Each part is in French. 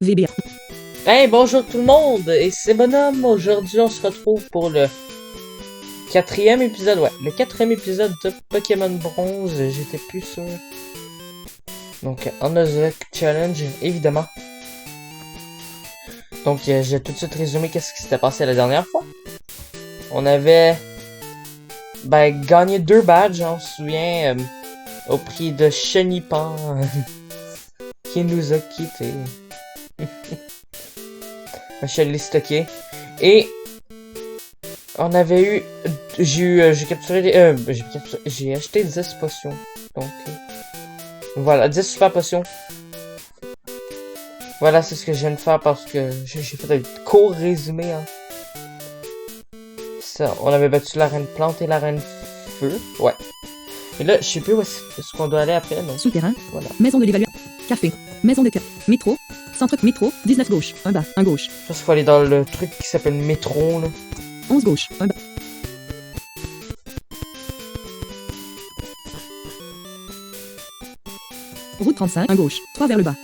VBA. Hey, bonjour tout le monde, et c'est Bonhomme. Aujourd'hui, on se retrouve pour le quatrième épisode, le quatrième épisode de Pokémon Bronze. J'étais plus sûr. Donc, on a the challenge, évidemment. Donc, j'ai tout de suite résumé qu'est-ce qui s'était passé la dernière fois. On avait gagné 2 badges, on se souvient, au prix de Chenipan, qui nous a quittés. Je l'ai stocké. Et on avait eu, j'ai capturé, j'ai acheté 10 potions. Donc, voilà, 10 super potions. Voilà, c'est ce que je viens de faire parce que j'ai fait un court résumé. Hein. Ça, on avait battu la reine plante et la reine feu. Ouais. Et là, je sais plus où est-ce qu'on doit aller après, non? Souterrain. Voilà. Maison de l'évaluation. Café. Maison de café. Métro. Centre métro. 19 gauche. 1 bas. 1 gauche. Je pense qu'il faut aller dans le truc qui s'appelle métro, là. 11 gauche. 1 bas. Route 35. 1 gauche. 3 vers le bas.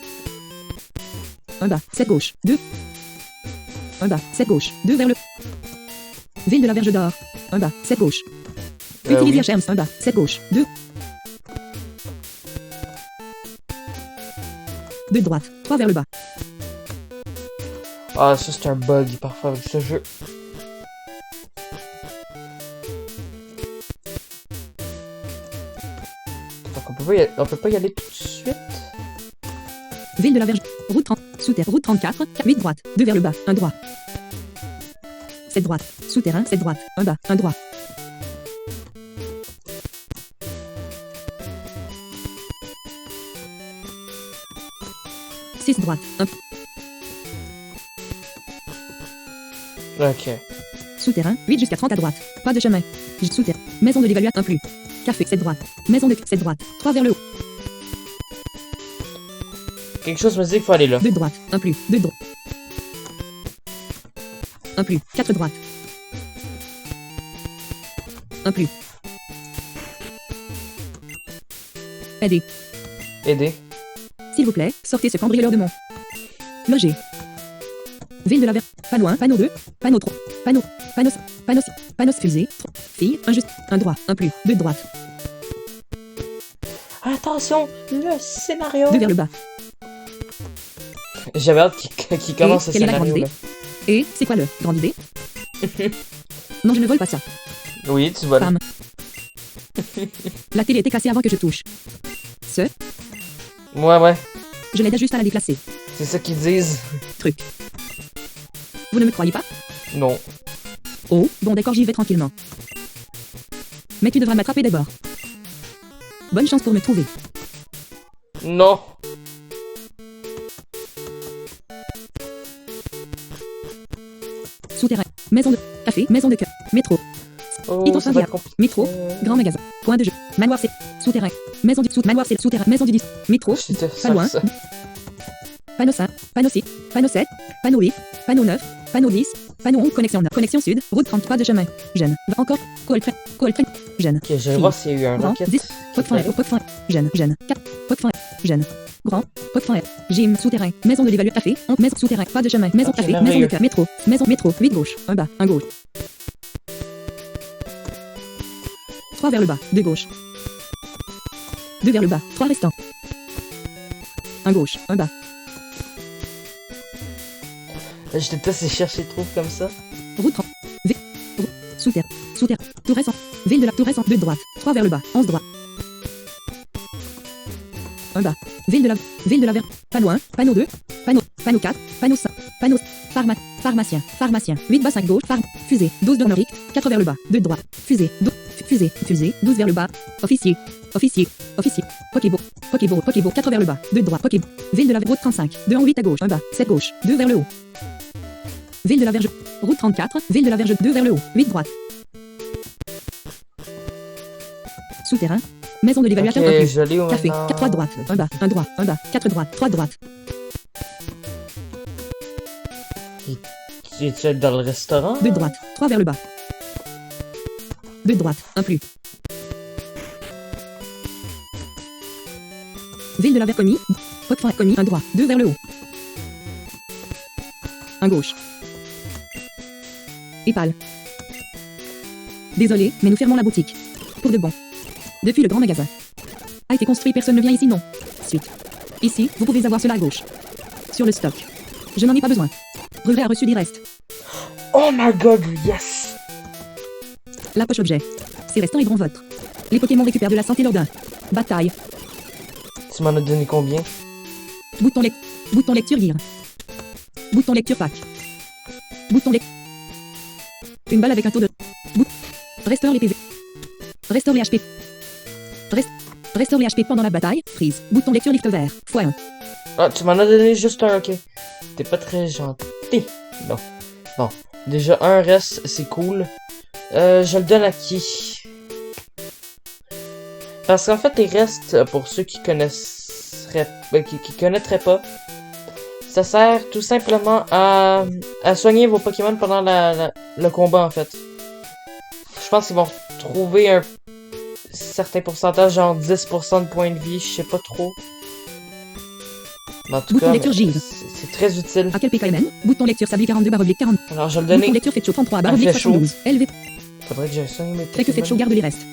1 bas. 7 gauche. 2. 1 bas. 7 gauche. 2 vers le. Ville de la Verge d'Or. 1 bas. 7 gauche. Utilisez Cherms. 1 bas. 7 gauche. 2. 2 de droite. 3 vers le bas. Ah, ça c'est un bug parfois avec ce jeu. Donc on peut pas y aller tout de suite. Ville de la Verge. Route 30. Souterrain. Route 34. 8 droite. 2 vers le bas. 1 droit. 7 droite. Souterrain. 7 droite. 1 bas. 1 droit. Droite. 1. Ok. Souterrain. 8 jusqu'à 30 à droite. Pas de chemin. Souterrain. Maison de l'évaluation 1 plus. Café. 7 droite. Maison de 7 droite. 3 vers le haut. Quelque chose me dit qu'il faut aller là. 2 droite. 1 plus. 2 droite. 1 plus. 4 droite. 1 plus. Aider. Aider. S'il vous plaît, sortez ce cambrioleur de mon. Loger. Ville de la Verge. Pas loin, panneau 2, panneau 3, panneau fusée, fille, 1 juste, 1 droit, 1 plus, 2 de droite. Attention, le scénario. 2 vers le bas. J'avais hâte qu'il commence le quelle est la grande scénario. idée? Et c'est quoi le grande idée? Non, je ne vole pas ça. Oui, tu voles. Pam. La télé était cassée avant que je touche. Ouais. Je l'aide juste à la déplacer. C'est ça qu'ils disent. Truc. Vous ne me croyez pas? Non. Oh, bon d'accord, j'y vais tranquillement. Mais tu devras m'attraper d'abord. Bonne chance pour me trouver. Non. Souterrain. Maison de café, maison de cœur, métro. Oh, ça va être compliqué. Métro, grand magasin, point de jeu, manoir c'est souterrain, maison du manoir c'est souterrain, maison du 10, métro, pas loin, panneau 5, panneau 6, panneau 7, panneau 8, panneau 9, panneau 10, panneau 11, connexion nord, connexion sud, route 30, pas de chemin, jeune, va encore, colpré, jeune. Ok, je vais voir s'il y a eu un grand, rocket. 10, pot jeune, 4, pot jeune, grand, pot gym, souterrain, maison de l'évaluation, café, maison souterrain, pas de chemin, maison café, maison de cœur, métro, 8 gauche, 1 bas, 1 gauche. 3 vers le bas, 2 gauche. 2 vers le bas, 3 restants. 1 gauche, 1 bas. Je déteste les chercher trop comme ça. Route 30. Souterrain. Tour récent. Ville de la Tour récent. 2 de droite. 3 vers le bas. 11 droit. 1 bas. Ville de la Vert. Pas loin. Panneau 2. Panneau 4. Panneau 5. Panneau. Pharmacien. 8 bas 5 gauche. Fusée. 12 d'honorique. 4 vers le bas. 2 de droite. Fusée. 12 vers le bas. Officier. Pokébo. 4 vers le bas. 2 de droite. Pokébo. Ville de la Route 35. 2 en 8 à gauche. 1 bas. 7 gauche. 2 vers le haut. Ville de la Verge. Route 34. Ville de la Verge. 2 vers le haut. 8 droite. Souterrain. Maison de l'évaluation. Ok, je l'ai au café. maintenant. 4 3 droite. 1 bas. 1 droit. 1 bas. 4 droite. 3 droite. Tu es dans le restaurant? 2 droite. 3 vers le bas. 2 droite. 1 plus. Ville de la Verconie. Commis, un droit, 2 vers le haut. Un gauche. Épale. Désolé, mais nous fermons la boutique. Pour de bon. Depuis le grand magasin. A été construit, personne ne vient ici, non. Suite. Ici, vous pouvez avoir cela à gauche. Sur le stock. Je n'en ai pas besoin. Revers a reçu des restes. Oh my god, yes! La poche objet. Ces restants aideront votre. Les Pokémon récupèrent de la santé lors d'un bataille. Tu m'en as donné combien? Bouton lecture lire. Bouton lecture pack. Bouton lecture. Une balle avec un taux de. Restaure les PV. Restaure les HP. Restaure les HP pendant la bataille. Freeze. Bouton lecture lift vert. x1. Ah, tu m'en as donné juste un, ok. T'es pas très gentil. Non. Bon. Déjà, un reste, c'est cool. Je le donne à qui? Parce qu'en fait, les restes, pour ceux qui connaisseraient, qui connaîtraient pas, ça sert tout simplement à soigner vos Pokémon pendant le combat, en fait. Je pense qu'ils vont trouver un certain pourcentage, genre 10% de points de vie, je sais pas trop. Mais en tout Bouton cas, lecture Gilles. c'est très utile. À quel PKMN? Bouton lecture Sabli 42 / 40. Alors, je vais le Bouton donner. lecture Fetcho 33 Ah, / Fetcho. 72. LV. Faudrait que j'aille soigner mes Fait que Fetcho Pokémon. garde les restes.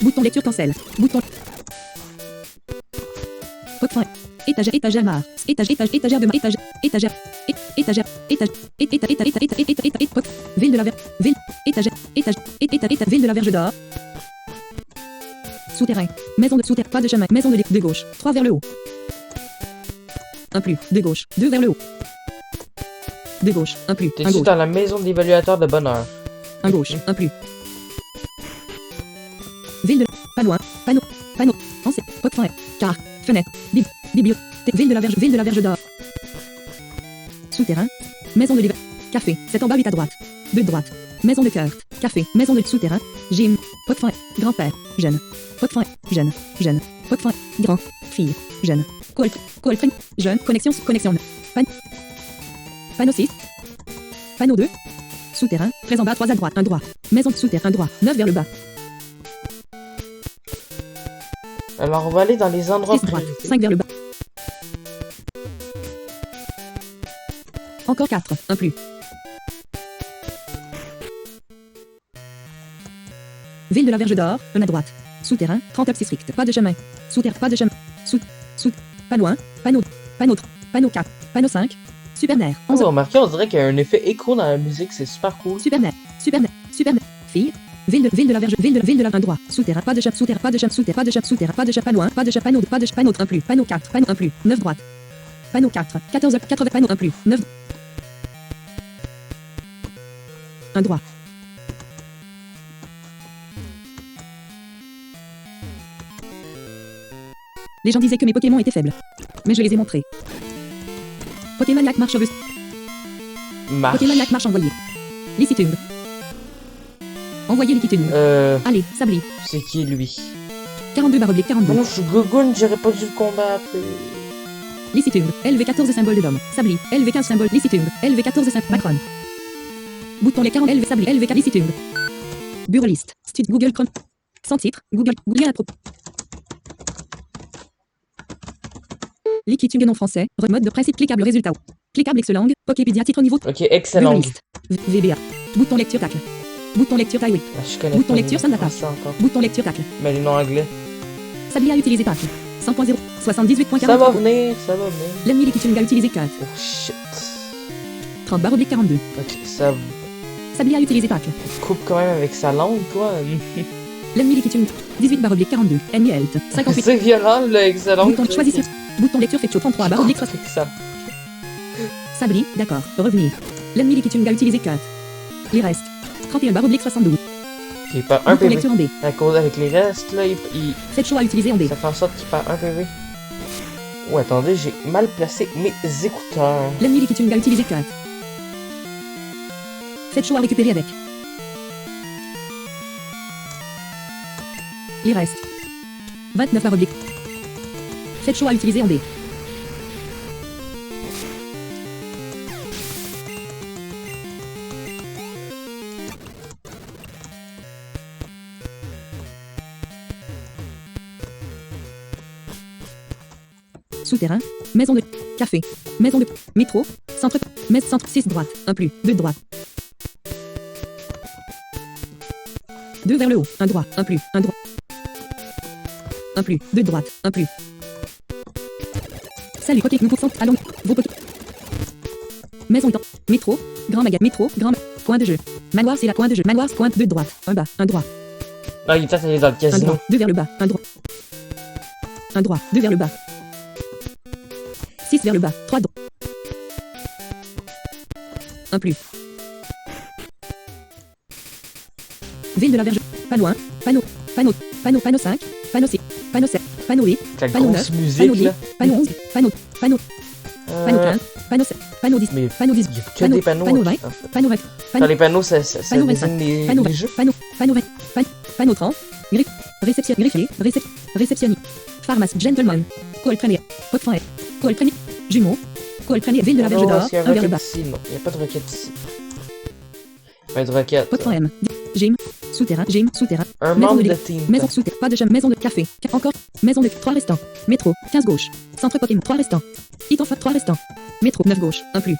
Bouton lecture cancel. Bouton. Pot étagère marre. Étagère de étagère. Ville de la Verge. Ville. Ville de la Verge d'Or. Souterrain. Maison de souterrain. Pas de chemin. Maison de gauche. 3 vers le haut. Un plus. De gauche. 2 vers le haut. De gauche. Un plus. Un T'es-tu gauche. dans la maison d'évaluateur de bonheur? Un gauche. Un plus. Ville de. Pas loin. Panneau. Pensée. Pot fin. Car. Fenêtre. Bibliothèque. Ville de la Verge d'Or. Souterrain. Maison de l'hiver. Café. 7 en bas, 8 à droite. 2 de droite. Maison de cœur. Café. Maison de souterrain. Gym. Pot fin. Grand-père. Jeune. Pot fin. Jeune. Pot fin. Grand. Fille. Jeune. Cool. Jeune. Connexion. Panneau 6. Panneau 2. Souterrain. Très en bas, 3 à droite. 1 droit. Maison de souterrain. Droit. 9 vers le bas. Alors, on va aller dans les endroits 6 droite. priorités. 5 vers le bas. Encore 4. Un plus. Ville de la Verge d'Or. 1 à droite. Souterrain. 30 up strict. Pas de chemin. Souterrain. Pas de chemin. Pas loin. Panneau 4. Panneau 5. Super nerf. Oh, 11. remarquez, on dirait qu'il y a un effet écho dans la musique, c'est super cool. Super nerf. Fille. Ville de la Verge. Ville de la 1 droit. Souterrain. Pas de chemin. Souterrain. Pas de chemin. Pas loin. Pas de chemin. Panneau 1 plus. Panneau 4. Panneau 1 plus. 9 droite. Panneau 4. 14 up. 80. Panneau 1 plus. 9. 1 droit. Les gens disaient que mes Pokémon étaient faibles. Mais je les ai montrés. Pokémaniac marche cheveux. Marche. Pokémaniac marche envoyé. Licitune. Envoyé Licitune. Allez, Sabli. C'est qui, lui? 42 / 42. Bon, je suis Gogoon, j'aurais pas dû le combattre. Licitune. LV14 symbole de l'homme. Sabli. LV15 symbole. Licitune. LV14 symbole. Macron. Bouton les 40. LV Sabli. LV4 Licitune. Bureau liste. Stud Google Chrome. Sans titre. Google à propos. Liquitude non français. Mode de principe cliquable résultat. Cliquable excellent. Poképédia titre au niveau. Ok, excellent. Bureau liste. VBA. Bouton lecture tacle. Bouton lecture taille 8. Ah, je connais Bouton pas lecture, les- ça n'attaque. ça encore. Bouton lecture tacle. Mais les noms anglais. Sabli a utilisé tacle. 100.0. 78.40. Ça va venir, ça va venir. L'ennemi Liquitude a utilisé cut. Oh shit. 30 / 42. Ok, ça Sabli a utilisé tacle. coupe quand même avec sa langue, toi. L'ennemi Liquitude. 18 / 42. Ennemi health. 58. C'est violent, le excellent. Bouton choisissez. Bouton lecture fait chaud 33 / 60. Ça. Sabli, d'accord. Revenir. L'ennemi Liquitude a utilisé cut. Les restes. 31 / 72. Il perd un Bouton PV. lecture en B. À cause avec les restes, là, Faites chaud à utiliser en B. ça fait en sorte qu'il perd un PV. Oh, attendez, j'ai mal placé mes écouteurs. L'ennemi Liquitude a utilisé cut. Faites chaud à récupérer avec. Les restes. 29 / Faites chaud à utiliser en D. Souterrain. Maison de café. Maison de métro, centre, centre 6 droite, 1 plus, 2 droite. 2 vers le haut, 1 droit, 1 plus, 1 droit. 1 plus, 2 droite, 1 plus. Salut, Poké, nous pourcent, allons, vos Poké. Maison étant, métro, grand magasin, métro, grand point de jeu. Manoir, c'est la point de jeu. Manoir, point, 2 droite, 1 bas, 1 droit. Ah, il est peut-être allé dans le 1 casino. droit, 2 vers le bas, 1 droit. 1 droit, 2 vers le bas. 6 vers le bas, 3 droits. 1 plus. Ville de la Verge. Panneau 1, panneau, panneau, panneau, panneau 5, panneau 6, panneau 7, panneau 8, La panneau grosse 9, musique, panneau 10, là. panneau 11, panneau, panneau, panneau 15, panneau 7, panneau 10, Mais panneau 10, il y a que panneau, des panneaux. panneau ok. 20, panneau 20, Dans panneau, les panneaux, ça panneau désigne les, panneau les 20, jeux. panneau 20, panneau 30, réception, greffier, réceptionniste, pharmacie, gentleman, call premier, pot premier, call premier, jumeau, call premier, ville de la Verge Non, d'Or, est-ce qu'il y a 1 vers le une bas, requête ici? Non, il n'y a pas de requête ici. Pas de requête. pot M, gym, souterrain, Un maison membre de de lit, team. maison souterrain, pas de jam, maison de café, encore, maison de 3 restants, métro, 15 gauche, centre Pokémon, 3 restants, Itonfa, 3 restants, métro, 9 gauche, 1 plus.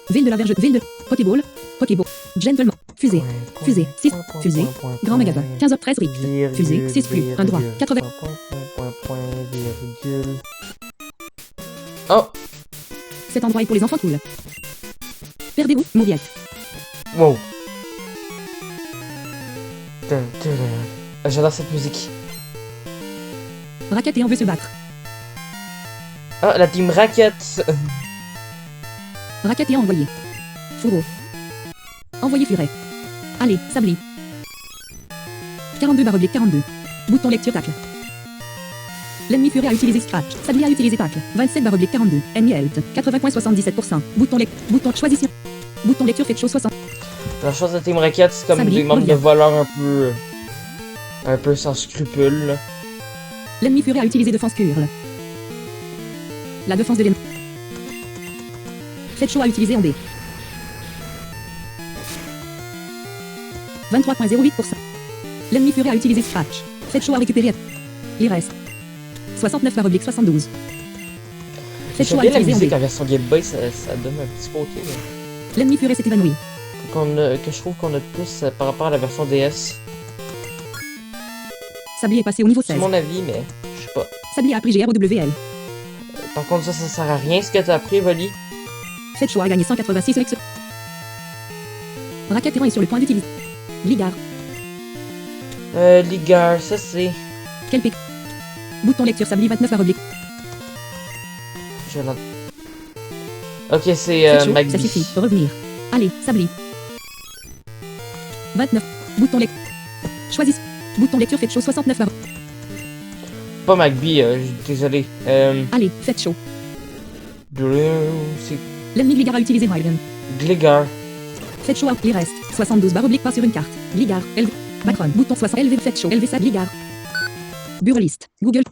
Ville de la Verge, ville de Pokéball, gentleman, fusée, fusée, 6, fusée, grand magasin, 15h13 rift, fusée, 6 plus, 1 droit, 80. Virgule. Oh! Cet endroit est pour les enfants cool. Perdez-vous, Mauviette. Wow! Ah, j'adore cette musique. Raquette et on veut se battre. Ah, la team Raquette! Raquette et envoyé. Fourreau. Envoyé furet. Allez, Sabli. 42 /oblique 42. Bouton lecture tacle. L'ennemi furet a utilisé Scratch. Sabli a utilisé tacle. 27 /oblique 42. Ennemi health. 80,77%. Bouton choisissez. Bouton lecture fait chaud 60. La chose de team Raquette, c'est comme Sabli, des membres de Mauviette. voleurs un peu sans scrupules, là. L'ennemi furet a utilisé défense curle. La défense de l'ennemi. Faites chaud à utiliser en D. 23,08%. L'ennemi furet a utilisé Scratch. Faites chaud à récupérer. Il reste 69 /oblique 72. Faites chaud J'aime à bien la utiliser en musique D. en version Game Boy, ça donne un petit côté, là. L'ennemi furet s'est évanoui. Que je trouve qu'on a de plus par rapport à la version DS. Sabli est passé au niveau C'est 16. mon avis, mais je sais pas. Sabli a appris GROWL. Par contre, ça sert à rien ce que t'as appris, Voli. Faites choix à gagner 186 ex. Raquette est sur le point d'utiliser. Ligard. Ligar, ça c'est. Quel pic. Bouton lecture Sabli 29 /oblique. Je l'en- Ok, c'est Faites chaud, ça Magby. suffit. Revenir. Allez, Sabli. 29. Bouton lecture. Choisissez. Bouton lecture faites chaud 69 /. Pas Magby, désolé. Allez, faites chaud. C'est L'ennemi Gligar a utilisé Hylian. Gligar. Faites chaud, il reste 72 /oblique pas sur une carte. Gligar, LV. Macron, bouton 60, LV, faites chaud, LV ça, Gligar. Burlist, Google.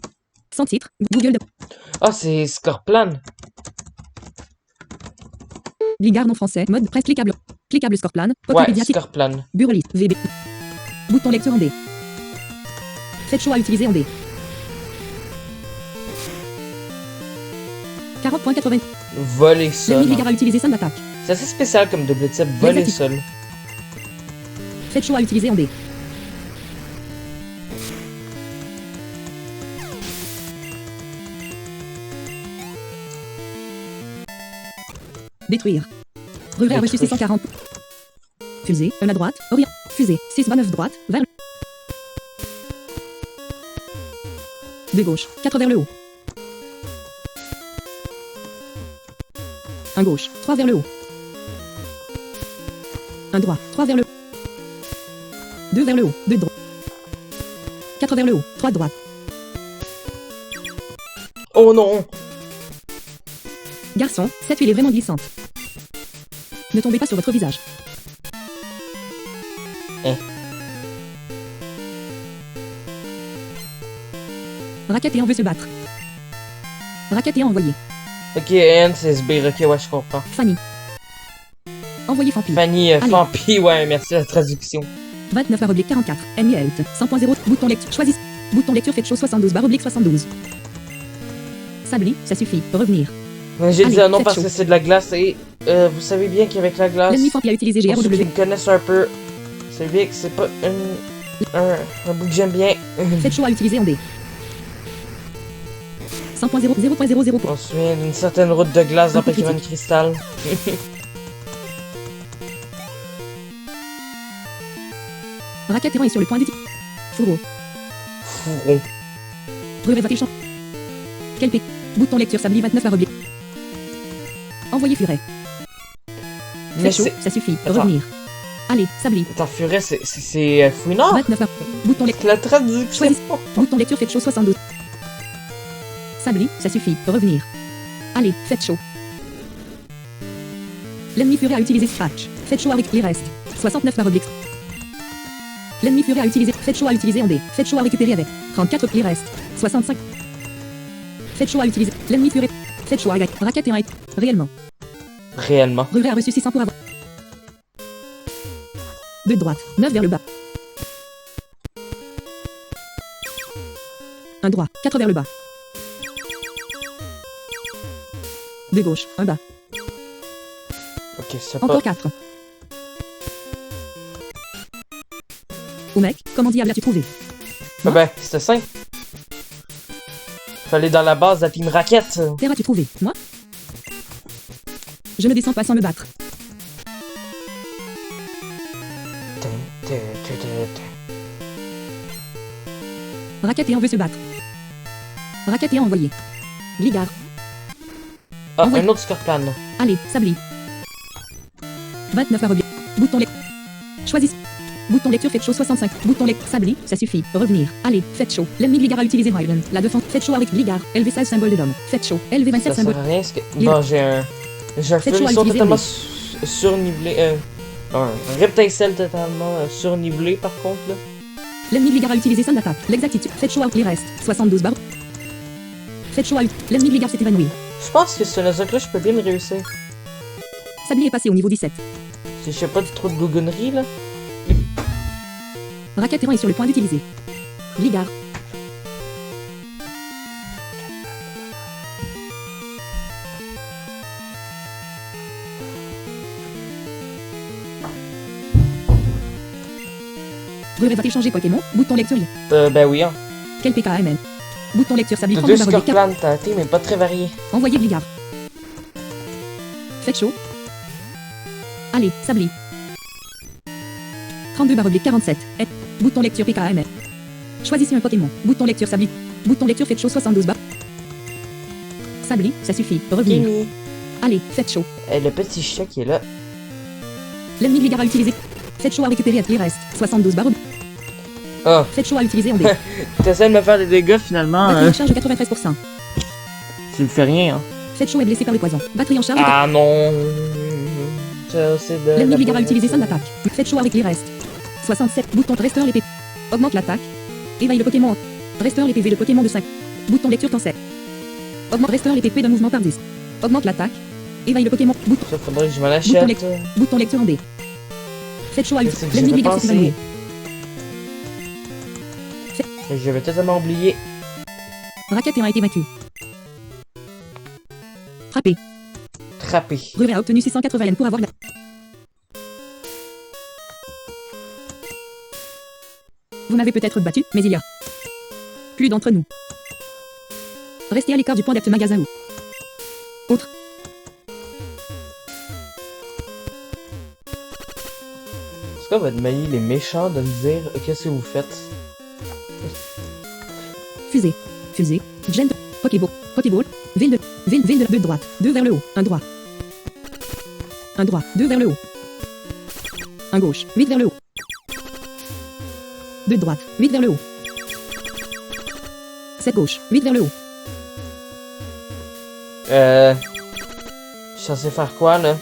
Sans titre, Google. Ah, c'est Scorplan. Gligar non français, mode presse cliquable. Cliquable Scorplan, Ouais, Poképédiatique, Scorplan. Burlist, VB. Bouton lecture en D. Faites chaud à utiliser en D. 40,80. Voler sol. L'ennemi Gligar a utilisé son attaque. C'est assez spécial comme double type. Voler L'exacti- sol. Faites chaud à utiliser en D. Détruire. Revers a reçu Détruire. 640. Fusée, 1 à droite, orient. Fusée, 6 bas 9 droite, vers le. De gauche, 4 vers le haut. 1 gauche, 3 vers le haut. 1 droit, 3 vers le haut. 2 vers le haut, 2 droit. 4 vers le haut, 3 droite. Oh non! Garçon, cette huile est vraiment glissante. Ne tombez pas sur votre visage. Eh. Raquette et on veut se battre. Raquette et envoyé. Ok, N, c'est SB. Ok, ouais, je comprends. Fanny. Envoyé Fampi. Fanny, Allez. Fampi, ouais, merci la traduction. 29 /44. Ennemi health. 100.0. Bouton lecture. Choisis. Bouton lecture fait chaud 72 / 72. Sablé, ça suffit. Revenir. J'ai Allez, dit un nom faites parce chaud. que c'est de la glace et vous savez bien qu'avec la glace, L'ennemi fort qui a utilisé pour ceux qui GRW. me connaissent un peu, vous savez bien que c'est pas un bout que j'aime bien. Faites chaud à utiliser en D. 100.0 0.00. On se souvient d'une certaine route de glace dans Un peu Pokémon critique. Crystal. Racatéran est sur le point d'utiliser. Fourreau. Fourron. Brevet affichant. Quel P. Bouton lecture Sabli 29 / Envoyer Furet. Mais Faites chaud, c'est... ça suffit. Attends. Revenir. Allez, Sabli. Attends, Furet, c'est Fouinard? 29 / Bouton lecture. La traduction. Choisis. Bouton lecture faites chaud 72. Sabli, ça suffit. Revenir. Allez, faites chaud. L'ennemi Furet a utilisé Scratch. Faites chaud avec les restes. 69 / L'ennemi Furet a utilisé. Faites chaud à utiliser en D. Faites chaud à récupérer avec. 34 les restes. 65. Faites chaud à utiliser. L'ennemi Furet. Faites chaud à gagner. Racatéran est. Réellement. Réellement. Brevet a reçu 600 pour avoir. 2 de droite. 9 vers le bas. 1 droit. 4 vers le bas. 2 gauche. 1 bas. Ok, c'est Encore pas... 4. Ou mec, comment diable as-tu trouvé? Ah ben, c'était simple. Fallait dans la base de la Team Raquette. Terre as-tu trouvé? Moi? Je ne descends pas sans me battre. Racatéan veut se battre. Racatéan envoyé. Gligard. Ah, Envoyé. un autre Scorpion. Allez, Sabli. 29 / Bouton lecture. Choisissez. Bouton lecture faites chaud 65. Bouton lecture Sabli, ça suffit. Revenir. Allez, faites chaud. L'ennemi Gligard a utilisé Rylan. La défense. Faites chaud avec Gligard. LV16 symbole de l'homme. Faites chaud. LV27 Ça symbole. sert à rien, parce que... Il- Bon, j'ai un Faites chaud à Furisson utiliser totalement en surnivelé. Un Repticel totalement surnivelé, par contre, là. L'ennemi Gligard a utilisé son attaque. L'exactitude. Faites chaud à les restes. 72 /. Faites chaud à l'ennemi Gligard s'est évanoui. Je pense que ce Nuzlocke-là, je peux bien le réussir. Sabli est passé au niveau 17. Si je fais pas trop de gougonnerie, là. Racatéran est sur le point d'utiliser. Gligard. Brevet va échanger Pokémon. Bouton lecture. Ben oui, hein. Quel PKMN. Bouton lecture Sabli 32 Deux /. Scorpions, t'as été, mais pas très varié. Envoyez Gligard. Faites chaud. Allez, Sabli. 32 /. 47. Bouton lecture PKMN. Choisissez un Pokémon. Bouton lecture Sabli. Bouton lecture faites chaud 72 /. Sabli, ça suffit. Revenir. Kimi. Allez, faites chaud. Et le petit chat qui est là. L'ennemi Gligard a utilisé. Faites chaud à récupérer les restes. 72 /. Ah, Faites chaud à utiliser en D. t'essaies de me faire des dégâts, finalement. Batterie en charge 93%. Tu me fais rien, hein. Faites chaud et blessé par le poison. Batterie en charge. Ah non. Ça, c'est de L'ennemi la Gligard a utilisé son bonne- attaque. Faites chaud avec les restes. 67. Bouton restaure l'épée. Augmente l'attaque. Éveille le Pokémon. Restaure les PV de Pokémon de 5. Bouton lecture cancel. Augmente restaure les PP d'un mouvement par 10. Augmente l'attaque. Éveille le Pokémon. Bouton, Ça, faudrait que je m'en Bouton achète. lecture. bouton lecture en D. Faites chaud à Qu'est-ce que l'ennemi j'avais Gligard s'est pensé? évanoui. J'avais totalement oublié. Racatéran a été vaincu. Frappé. Trappé. Brevet a obtenu 680 Yen pour avoir la... Vous m'avez peut-être battu, mais il y a plus d'entre nous. Restez à l'écart du point d'acte magasin ou autre. Est-ce qu'on va demander les méchants de me dire qu'est-ce que vous faites? Fusée. Fusée. Gent. Pokéball. Pokéball. Ville de 2 droite. 2 vers le haut. 1 droit. 1 droit. 2 vers le haut. 1 gauche. 8 vers le haut. 2 droite. 8 vers le haut. 7 gauche. 8 vers le haut. Je suis censé faire quoi, là?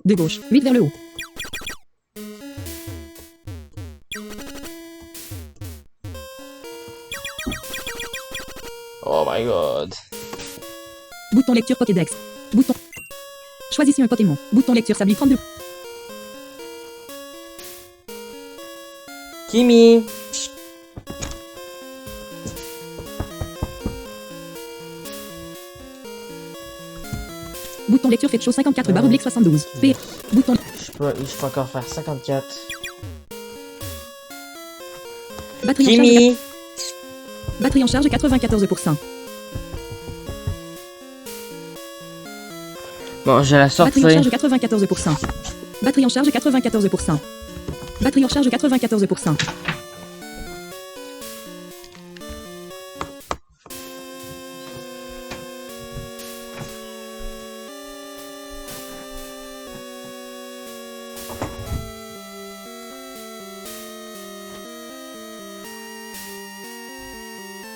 De gauche. 8 vers le haut. Oh my god. Bouton lecture Pokédex. Bouton. Choisissez un Pokémon. Bouton lecture Sabli 32. Kimi. Bouton lecture fait chaud 54 barre oblique 72. P. Bouton. Je peux encore faire 54. Batterie en charge. Kimi. Batterie en charge 94%. Bon, je vais la sortir. Batterie en charge 94%. Batterie en charge 94%. Batterie en charge 94%.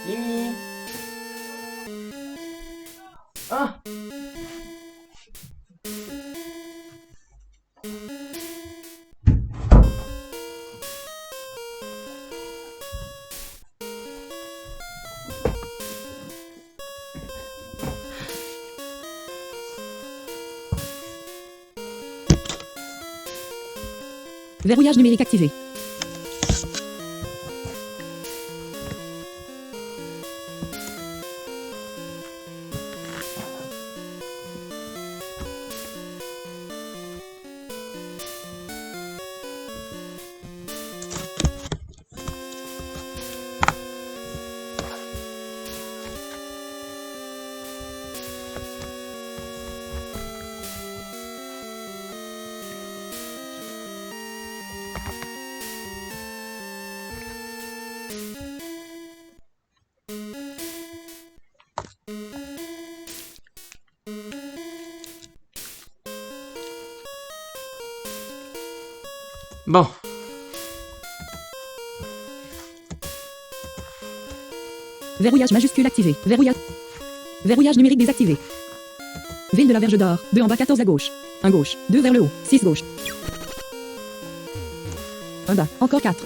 Kimi. Ah. Verrouillage numérique activé. Bon. Verrouillage majuscule activé. Verrouillage numérique désactivé. Ville de la Verge d'Or. 2 en bas, 14 à gauche. 1 gauche. 2 vers le haut. 6 gauche. 1 bas. Encore 4.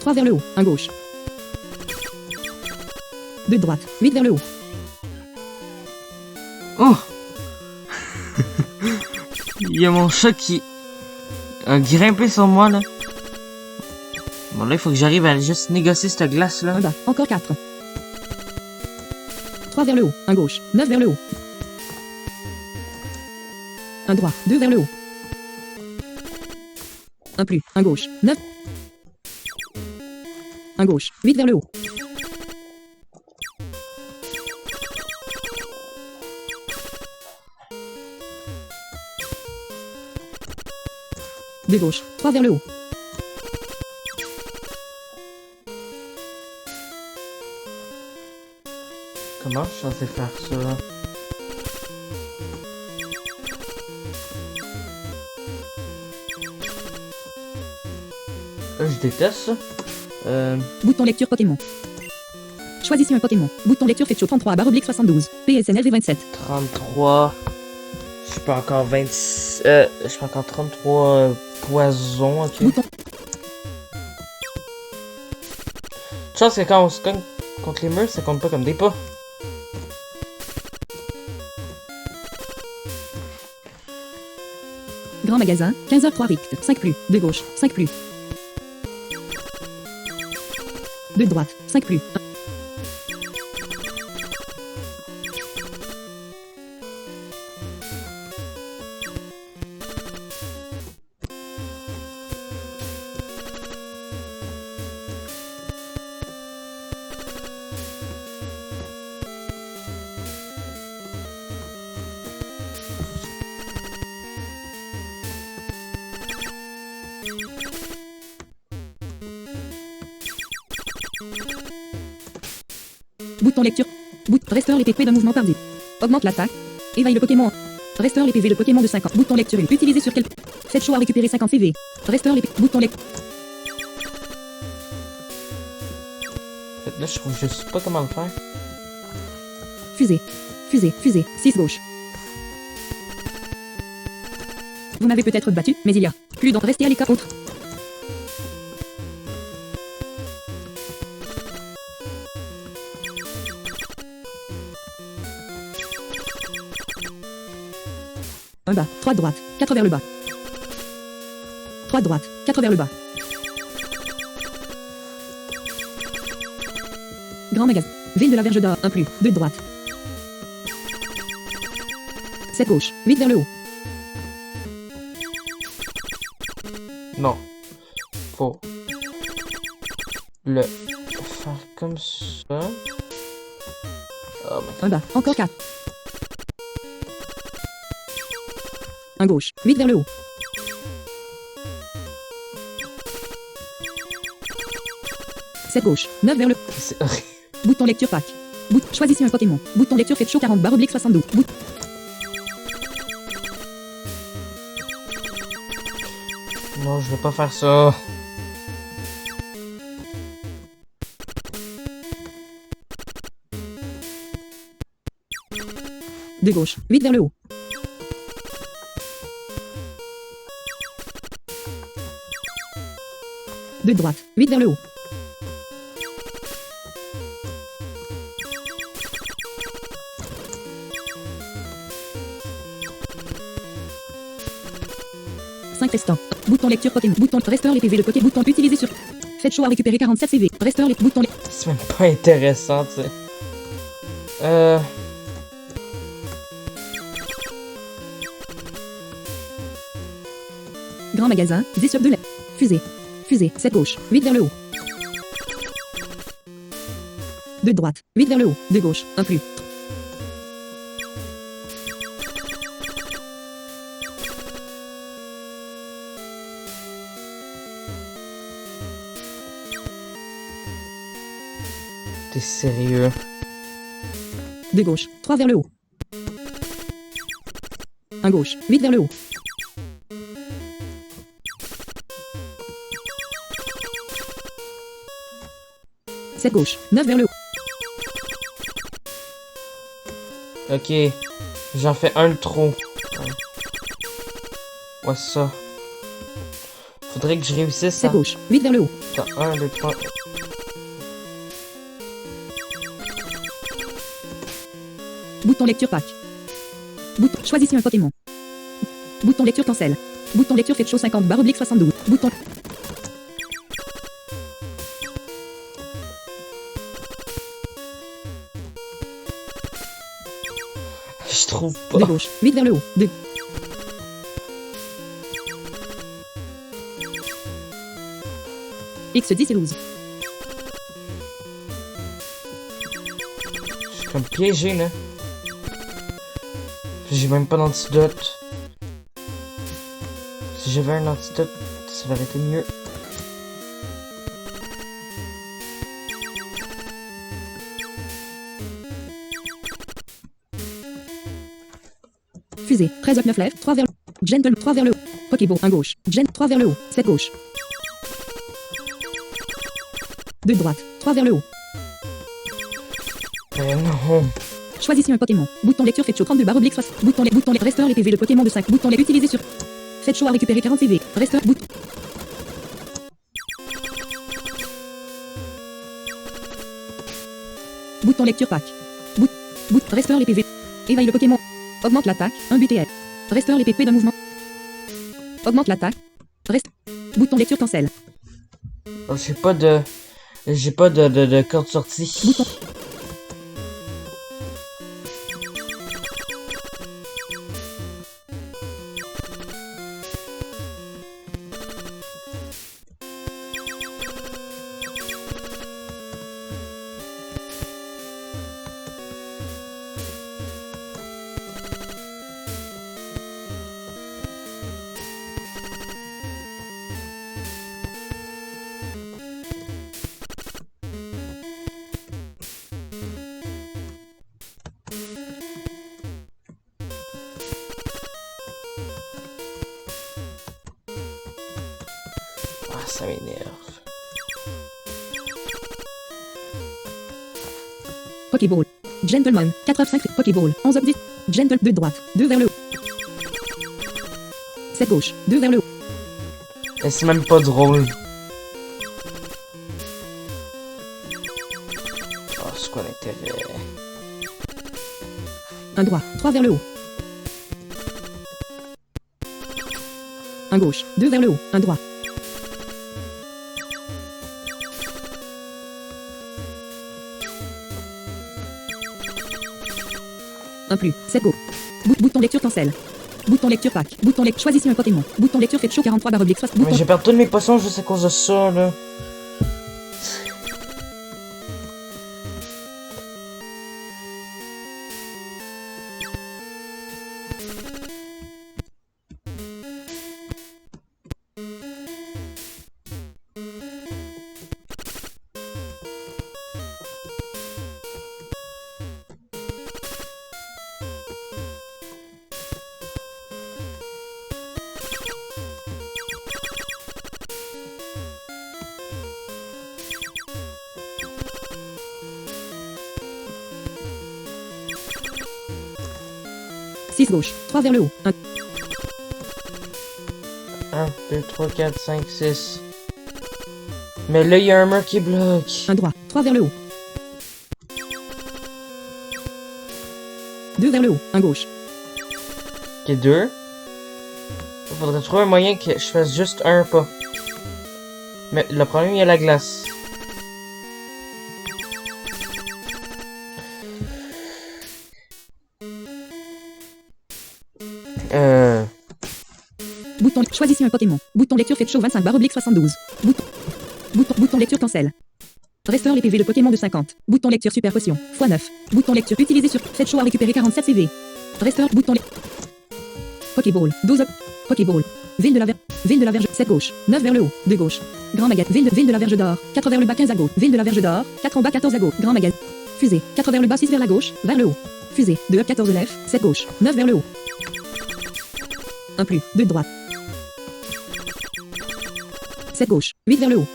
3 vers le haut. 1 gauche. 2 de droite. 8 vers le haut. Oh. Il y a mon chat qui a grimpé sur moi là. Bon là il faut que j'arrive à juste négocier cette glace là. 1 bas. Encore 4. 3 vers le haut. 1 gauche. 9 vers le haut. 1 droit. 2 vers le haut. 1 plus. 1 gauche. 9. 1 gauche. 8 vers le haut. 2 gauche. 3 vers le haut. Comment je suis censé faire ça? Je déteste ça. Bouton lecture Pokémon. Choisissez un Pokémon. Bouton lecture fait chaud 33 barre oblique 72. PSNL V27. 33. Je suis pas encore 26. Je suis encore 33 poisons. Ok. Bouton. Chance que quand on se cogne contre les murs, ça compte pas comme des pas. Grand magasin. 15h3 rict. 5 plus. 2 gauche. 5 plus. 2 de droite. 5 plus. 1. Bouton lecture. Restaure les PV d'un mouvement par 10. Augmente l'attaque. Éveille le Pokémon. Restaure les PV de Pokémon de 50. Bouton lecture. Utilisé sur quel... Faites choix à récupérer 50 PV. Restaure les Bouton lecture. Là, je trouve je sais pas comment le faire. Fusée. Fusée. Fusée. 6 gauche. Vous m'avez peut-être battu, mais il y a plus donc restez à l'écart. Autre. Un bas, 3 droite, 4 vers le bas. 3 droite, 4 vers le bas. Grand magasin. Ville de la Verge d'Or. 1 plus. 2 de droite. 7 gauche. 8 vers le haut. Non. Faut le faire comme ça. Oh, mais... Un bas. Encore 4. Un gauche. 8 vers le haut. C'est gauche. 9 vers le... C'est horrible. Bouton lecture pack. Choisissez un Pokémon. Bouton lecture fait chaud 40 barre oblique 72. Non, je vais pas faire ça. De gauche. 8 vers le haut. De droite. 8 vers le haut. Restant. Bouton lecture Pokémon. Bouton restaure les PV de Pokémon. Bouton utilisé sur. Faites chaud à récupérer 47 CV. Restaure les boutons. C'est même pas intéressant, tu sais. Grand magasin. 10 sur 2 lettres. Fusée. Fusée. 7 gauche. 8 vers le haut. 2 de droite. 8 vers le haut. 2 gauche. 1 plus. T'es sérieux? De gauche, 3 vers le haut. Un gauche, 8 vers le haut. Cette gauche, 9 vers le haut. Ok. J'en fais un de trop. Ouais, ça. Faudrait que je réussisse ça. Cette gauche, 8 vers le haut. Attends, 1, 2, 3. Bouton lecture pack. Bouton, choisissez un Pokémon. Bouton lecture cancel. Bouton lecture fait chaud 50 barre oblique 72. Bouton. Je trouve pas. De gauche, 8 vers le haut. De... X10 et 12. Je suis comme piégé, là. J'ai même pas d'antidote. Si j'avais un antidote, ça aurait été mieux. Fusée, 13 9 lèvres, 3 vers le haut. Gentle, 3 vers le haut. Pokéball, 1 gauche. Gen, 3 vers le haut. 7 gauche. 2 de droite, 3 vers le haut. Non. Choisissez un Pokémon. Bouton lecture fait chaud 32 barre oblique 60. Bouton les restaure les PV de Pokémon de 5. Bouton les utiliser sur. Faites chaud à récupérer 40 PV. Restaure bouton. Bouton lecture pack. Restaure les PV. Éveille le Pokémon. Augmente l'attaque. 1 BTF. Restaure les PP d'un mouvement. Augmente l'attaque. Reste. Bouton lecture cancel. Oh, j'ai pas de corde sortie. Bouton. Ah, ça m'énerve. Pokéball. Gentleman. 4 F 5. Pokéball. 11 F 10. Gentle 2 de droite. 2 vers le haut. 7 gauche. 2 vers le haut. Et c'est même pas drôle. Oh, c'est quoi l'intérêt? Un droit. 3 vers le haut. Un gauche. 2 vers le haut. Un droit. 1 plus. 7 go. Bouton lecture cancel. Bouton lecture pack. Bouton lecture. Choisissez un Pokémon. Bouton lecture fait chaud 43 barre oblique 60. Mais j'ai perdu tous mes potions juste à cause de ça, là. Six gauche. 3 vers le haut. 1. 1, 2, 3, 4, 5, 6. Mais là, il y a un mur qui bloque. 1 droit. 3 vers le haut. 2 vers le haut. 1 gauche. Ok, 2. Il faudrait trouver un moyen que je fasse juste un pas. Mais le problème, il y a la glace. Bouton. Choisissez un Pokémon. Bouton lecture fait chaud 25 barre oblique 72. Bouton lecture cancel. Restaure les PV de Pokémon de 50. Bouton lecture super potion. x9. Bouton lecture utilisé sur Faites chaud à récupérer 47 CV. Restaure. Bouton Pokéball. 12 up. Pokéball. Ville de la Verge. 7 gauche. 9 vers le haut. 2 gauche. Grand magasin. Ville de la Verge d'or. 4 vers le bas 15 à gauche. Ville de la Verge d'or. 4 en bas 14 à gauche. Grand magasin. Fusée. 4 vers le bas 6 vers la gauche. Vers le haut. Fusée. 2 up 14 lèvres. 7 gauche. 9 vers le haut. 1 plus. 2 de droite. 7 gauche. 8 vers le haut.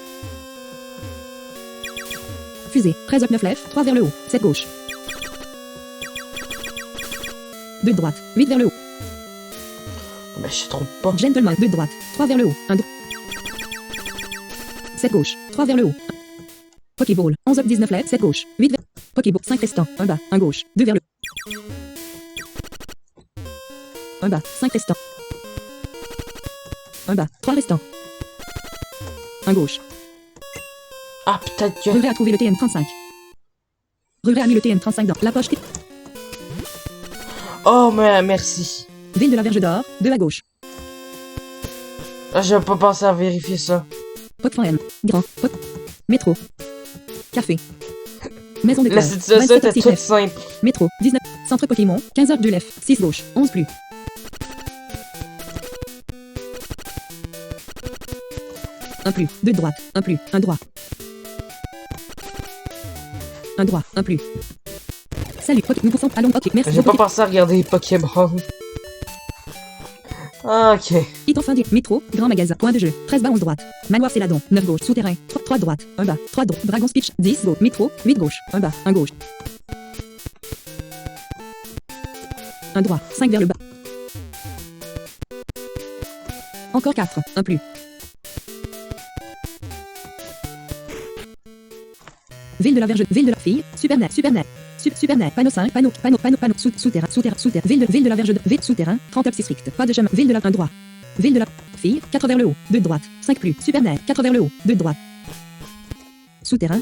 Fusée. 13 up 9 lèvres. 3 vers le haut. 7 gauche. 2 de droite. 8 vers le haut. Mais je trompe pas. Gentleman. 2 de droite. 3 vers le haut. 1 7 gauche. 3 vers le haut. Pokéball. 11 up 19 lèvres. 7 gauche. 8 vers. Pokéball. 5 restants. 1 bas. 1 gauche. 2 vers le haut. 1 bas. 5 restants. 1 bas. 3 restants. 1 gauche. Ah, peut-être que... Ruré a trouvé le TM35. Ruré a mis le TM35 dans la poche. Oh, mais merci. Ville de la Verge d'or. 2 à gauche. Ah, j'avais pas pensé à vérifier ça. Poc.m. Grand. Poc. Métro. Café. Maison de La cœur. situation 27 était optique toute F. simple. Métro. 19. Centre Pokémon. 15 heures de l'F. 6 gauche. 11 plus. 1 plus. 2 de droite. 1 plus. 1 droit. 1 droit. 1 plus. Salut. Ok. Nous poussons. Allons. Ok. Merci. J'ai pas pensé à regarder les Pokémon. Ah, ok. Iton fin du métro, grand magasin, point de jeu, 13 bas 11 droite. Manoir Céladon, 9 gauche, souterrain, 3 droite, 1 bas, 3 droite, Dragon Speech, 10 gauche, métro, 8 gauche, 1 bas, 1 gauche. 1 droit, 5 vers le bas. Encore 4, 1 plus. Ville de la Verge, ville de la fille, supernet, supernet, panneau 5, panneau, souterrain, ville de la Verge, souterrain, 30 up 6 strict, pas de chemin, ville de la 1 droit. Ville de la fille, 4 vers le haut, 2 de droite, 5 plus, supernet, 4 vers le haut, 2 de droite. Souterrain,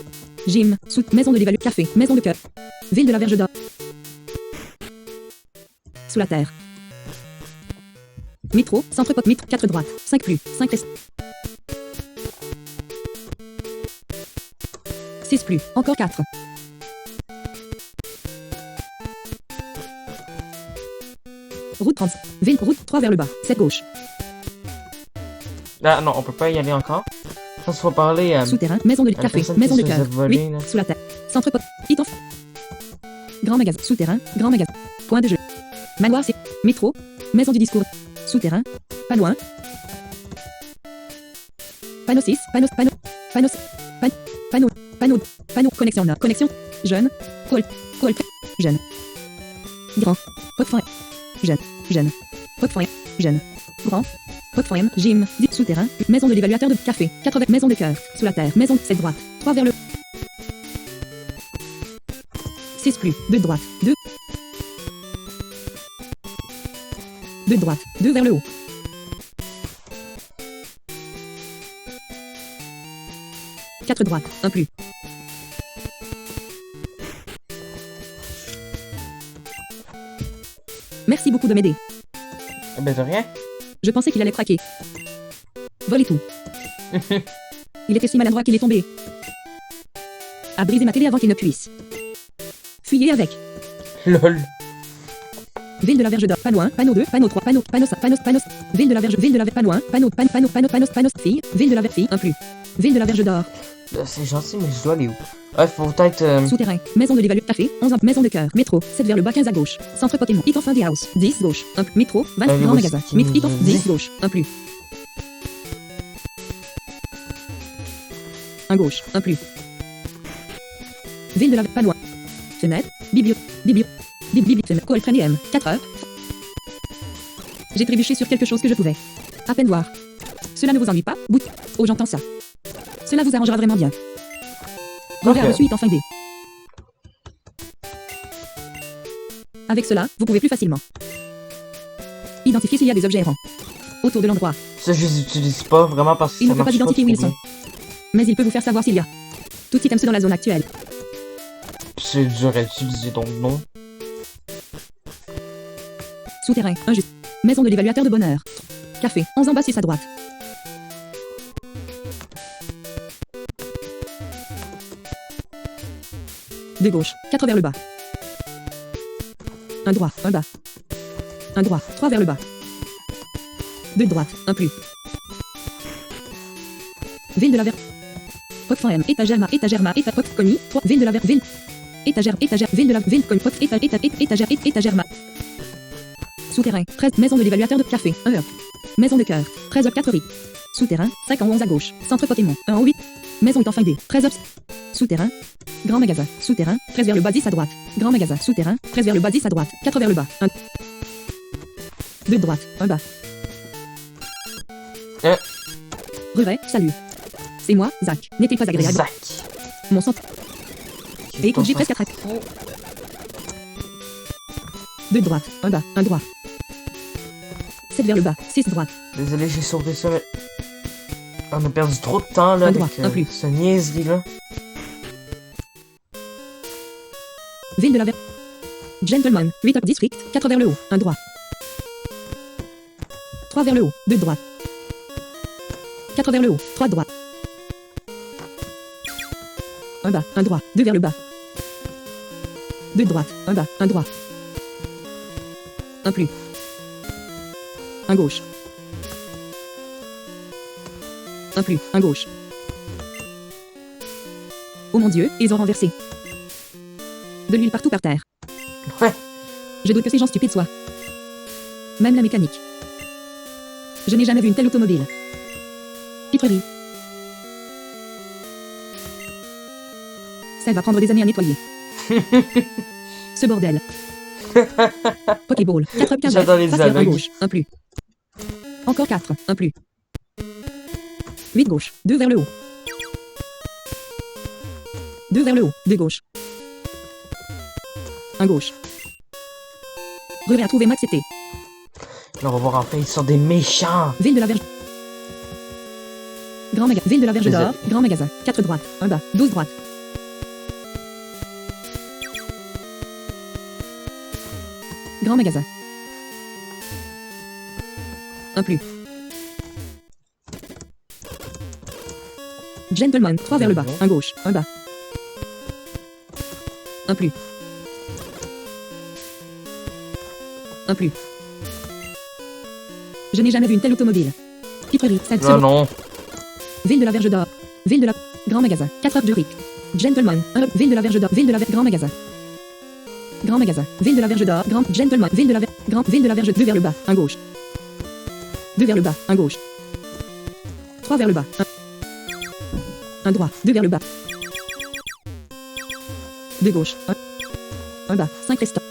gym, maison de l'évalu, café, maison de cœur. Ville de la Verge d'or. Sous la terre. Métro, centre pop, métro, 4 droite, 5 plus, 5 est. 6 plus, encore 4. Route 30. Ville, route 3 vers le bas, 7 gauche. Ah non, on peut pas y aller encore. Je pense qu'il faut parler à... Souterrain, maison de café, maison de cœur. Voler, 8, sous la terre. Centre pop, iton. Grand magasin, souterrain, grand magasin. Point de jeu. Manoir, c'est métro, maison du discours. Souterrain, pas loin. Panneau 6, panneau, connexion nord, connexion, jeune, col, jeune. Grand, pot jeune, pot jeune. Grand, pot gym, dit souterrain, maison de l'évaluateur de café, 80, maison de cœur, sous la terre, maison de 7 droite, 3 vers le 6 plus, 2 de droite, 2 de droite, 2 vers le haut. 4 droite, 1 plus. Merci beaucoup de m'aider. Eh ben de rien. Je pensais qu'il allait craquer. Voler tout. Il était si maladroit qu'il est tombé. A brisé ma télé avant qu'il ne puisse. Fuyez avec. Lol. Ville de la Verge d'Or. Panneau 1, panneau 2, panneau 3, panneau 5. Ville de la Verge, ville de la Verge, panneau 1, panneau, fille, ville de la Verge, fille, un plus. Ville de la Verge d'Or. C'est gentil, mais je dois aller où? Ouais, faut peut-être... Souterrain, maison de l'évaluation, café, 11 ans, maison de cœur, métro, 7 vers le bas, 15 à gauche, centre Pokémon, Hit of Indie House, 10 gauche, 1 métro, 20 Allez, grand voici magasin, ce qu'il nous Hit of a dit. 10 gauche, 1 plus. Un gauche, un plus. Ville de la pas loin. Fenêtre, fenêtre, Coel traîné M, 4 heures. J'ai trébuché sur quelque chose que je pouvais à peine voir. Cela ne vous ennuie pas? Bout. Oh, j'entends ça. Cela vous arrangera vraiment bien. Regard Ok. reçu est enfin D. Avec cela, vous pouvez plus facilement identifier s'il y a des objets errants autour de l'endroit. Ça, je les utilise pas vraiment parce que Il ça ne peut pas marche identifier où ils trop sont. Mais il peut vous faire savoir s'il y a tout items dans la zone actuelle. bien. C'est dur à utiliser, donc non. Souterrain, injuste. Maison de l'évaluateur de bonheur. Café, 11 en bas 6 à droite. De gauche, 4 vers le bas. Un droit, un bas. Un droit, 3 vers le bas. Deux de droite, un plus. Ville de la Ver... Pop M, étagère ma, pop commis, 3, ville de la Ver... Ville... Étagère, ville de la... Ville, commis, pop, étagère ma... Souterrain, 13, maison de l'évaluateur de café, 1 heure. Maison de cœur, 13 heures 4 riz. Souterrain, 5 en 11 à gauche. Centre Pokémon, 1 en 8. Maison est en fin D, 13 heures. Souterrain, grand magasin, souterrain, 13 vers le bas 10 à droite. Grand magasin, souterrain, 13 vers le bas 10 à droite. 4 vers le bas, 1. 2 de droite, 1 bas. Revêt, salut. C'est moi, Zach. N'est-il pas agréable? Zach. Mon centre. Et écoute, j'ai presque attrapé. 2 de droite, 1 bas, 1 droit. 7 vers le bas, 6 droite. Désolé, j'ai sauvé ça, mais... On a perdu trop de temps, là, Un avec droit, un plus. ce niaiserie-là. Ville de la Ver... Gentleman, 8 up district, 4 vers le haut, 1 droit. 3 vers le haut, 2 de droite. 4 vers le haut, 3 de droite. 1 bas, 1 droit, 2 vers le bas. 2 de droite, 1 bas, 1 droit. 1 plus. 1 gauche. 1 plus, 1 gauche. Oh mon Dieu, ils ont renversé de l'huile partout par terre. Ouais. Je doute que ces gens stupides soient. Même la mécanique. Je n'ai jamais vu une telle automobile. Piperie. Ça va prendre des années à nettoyer. Ce bordel. Pokéball. 4 15 J'adore les face vers un dialogues. gauche. 1 plus. Encore 4. 1 plus. 8 gauche. 2 vers le haut. 2 vers le haut. 2 gauche. 1 gauche. Revers à trouver Max c'était. Là, on va voir enfin, ils sont des méchants. Ville de la Verge. Grand magasin. Ville de la Verge Désolé. d'Or. Grand magasin. 4 droite. 1 bas. 12 droite. Grand magasin. 1 plus. Gentleman. 3 vers le bas. 1 gauche. 1 bas. 1 plus. 1 plus. Je n'ai jamais vu une telle automobile. Piperie. 7 Là, non. Ville de la Verge d'Or. Ville de la... Grand magasin. 4 heures de Rick. Gentleman. 1. Ville de la Verge d'Or. Ville de la... Grand magasin. Grand magasin. Ville de la Verge d'Or. Grand... Gentleman. Ville de la... Grand... Ville de la Verge... 2 vers le bas. 1 gauche. 2 vers le bas. 1 gauche. 3 vers le bas. 1 droit. 2 vers le bas. 2 gauche. 1 bas. 5 restants.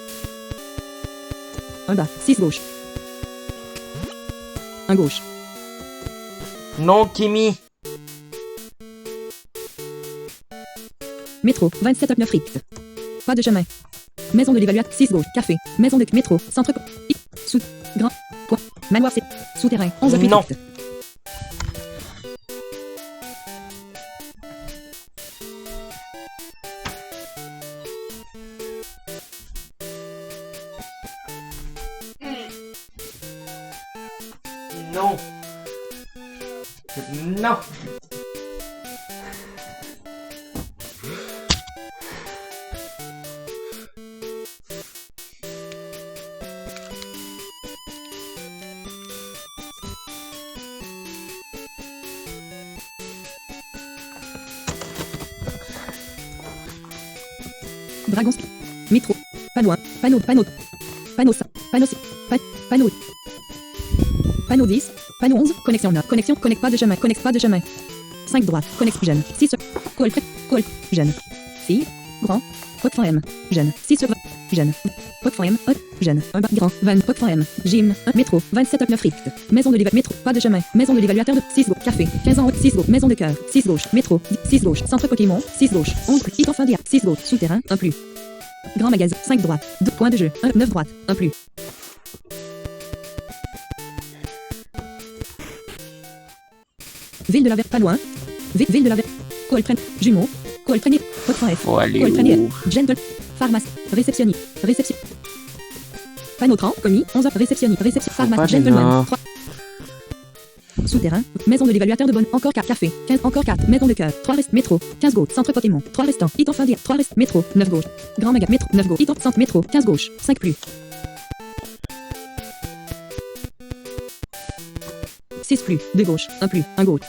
1 bas. 6 gauche. 1 gauche. Non, Kimi. Métro, 27 9 rict. Pas de chemin. Maison de l'évaluateur, 6 gauche. Café. Maison de métro, centre. Sous. Grand. Quoi. Manoir, c'est. Souterrain, 11 9 Non. rict. Non. Non. Dragon. Métro. Panneau 1. Panneau. Panneau. Panneau 5. Panneau 6. Panneau. Panneau 10. Panneau 11. Connexion 9. Connexion. Connecte pas de chemin. Connecte pas de chemin. 5 droite. Connecte jeune. 6 sur. Col. Col. Jeune. Fille. Grand. Pot M. Jeune. 6 sur 20. Jeune. Pot M. Jeune. Un bas. Grand. 20. Pot M. Gym. 1. Métro. 27 9 rift. Maison de l'évaluateur. Métro. Pas de chemin. Maison de l'évaluateur de 6 gauche. Café. 15 ans. 6 gauche. Maison de cœur. 6 gauche. Métro. 6 gauche. Centre Pokémon. 6 gauche. 11 plus. Iton fin dia. 6 gauche. Souterrain. 1 plus. Grand magasin. 5 droite. 2 points de jeu. 1. 9 droite. 1 plus. Ville de la Verte. Pas loin. Ville de la Verte. Coltrane. Jumeaux. Coltrane. Pot.f. Faut aller Coltrane. où? Gentle. Pharmacie. Réceptionniste. Réception. Panneau 30. Commis. 11 heures. Réceptionniste. Réception. pas Pharmacie. gênant. Gentleman. 3. Souterrain. Maison de l'évaluateur de bonne. Encore 4. Café. 15. Encore 4. Maison de cœur. 3 restes. Métro. 15 gauche. Centre Pokémon. 3 restants. Iton fin dia. 3 restes. Métro. 9 gauche. Grand magasin. Métro. 9 gauche. Iton centre. Métro. 15 gauche. 5 plus. 6 plus. 2 gauche. 1 plus. 1 gauche.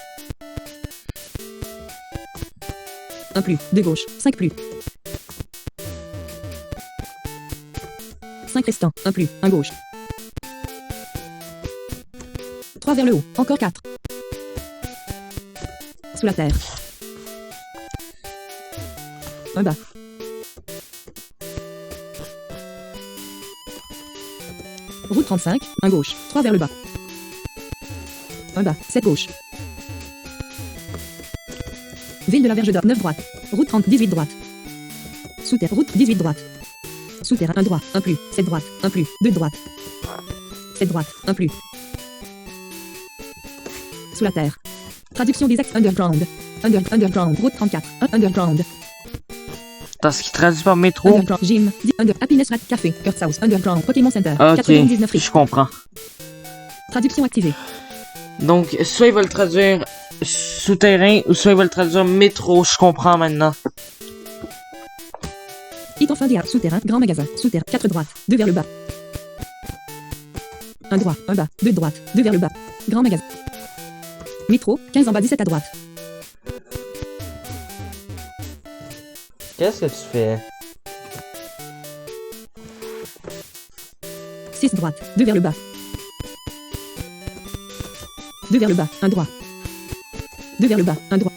1 plus. 2 gauche. 5 plus. 5 restants. 1 plus. 1 gauche. 3 vers le haut. Encore 4. Sous la terre. 1 bas. Route 35. 1 gauche. 3 vers le bas. 1 bas. 7 gauche. Ville de la Verge d'Or. 9 droite. Route 30. 18 droite. Souterrain. Route 18 droite. Souterrain. 1 droit. 1 plus. 7 droite. 1 plus. 2 droite. 7 droite. 1 plus. Sous la terre. Traduction des axes underground. Underground. Route 34. Underground. Dans ce qui traduit par métro. Underground. Gym. Happiness Rat Café. Earth House. Underground. Pokémon Center. Ok, 99 riches. je comprends. Traduction activée. Donc, soit il va le traduire souterrain, ou soit il va le traduire métro, je comprends maintenant. Iton fin dia. Souterrain. Grand magasin. Souterrain. 4 droites. 2 vers le bas. 1 droit. 1 bas. 2 droites. 2 vers le bas. Grand magasin. Métro. 15 en bas. 17 à droite. Qu'est-ce que tu fais? 6 droite. 2 vers le bas. 2 vers le bas. 1 droit. 2 vers le bas. 1 droit.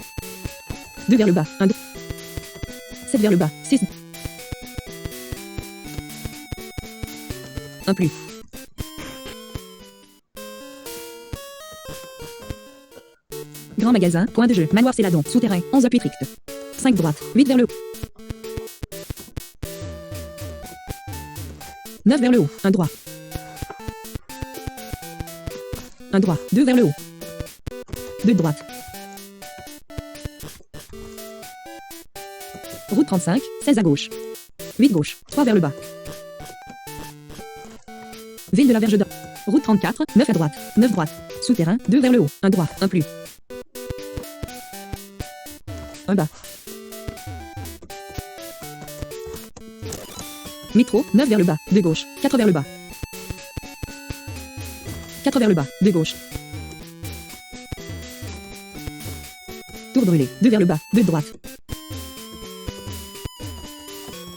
2 vers le bas. 1 droit. 7 vers le bas. 6. 1 plus. Grand magasin. Point de jeu. Manoir Céladon. Souterrain. 11 Pétrict. 5 droite. 8 vers le haut. 9 vers le haut. 1 droit. 1 droit. 2 vers le haut. 2 droite. Route 35. 16 à gauche. 8 gauche. 3 vers le bas. Ville de la Verge d'Or. Route 34. 9 à droite. 9 droite. Souterrain. 2 vers le haut. 1 droit. 1 plus. 1 bas. Métro. 9 vers le bas. 2 gauche. 4 vers le bas. 4 vers le bas. 2 gauche. Tour brûlé. 2 vers le bas. 2 droite.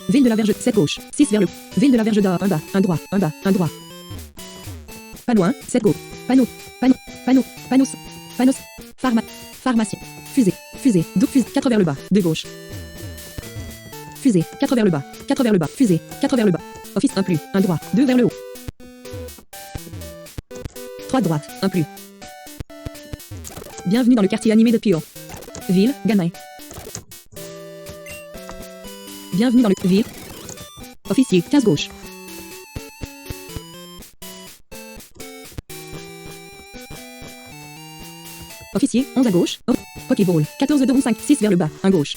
Ville de la Verge. 7 gauche. 6 vers le. Ville de la Verge d'Or. 1 bas. 1 droit. 1 bas. 1 droit. Pas loin. 7 gauche. Panneau. Panneau. Panneau. Panneau. Panneau. Pharmacie. Fusée. Fusée. 2 fusée. 4 vers le bas. 2 gauche. Fusée. 4 vers le bas. 4 vers le bas. Fusée. 4 vers le bas. Office 1 plus. 1 droit. 2 vers le haut. 3 droite. 1 plus. Bienvenue dans le quartier animé de Pio. Ville. Gamin. Bienvenue dans le ville. Officier. 15 gauche. Officier. 11 à gauche. Pokéball. 14 de 5. 6 vers le bas. 1 gauche.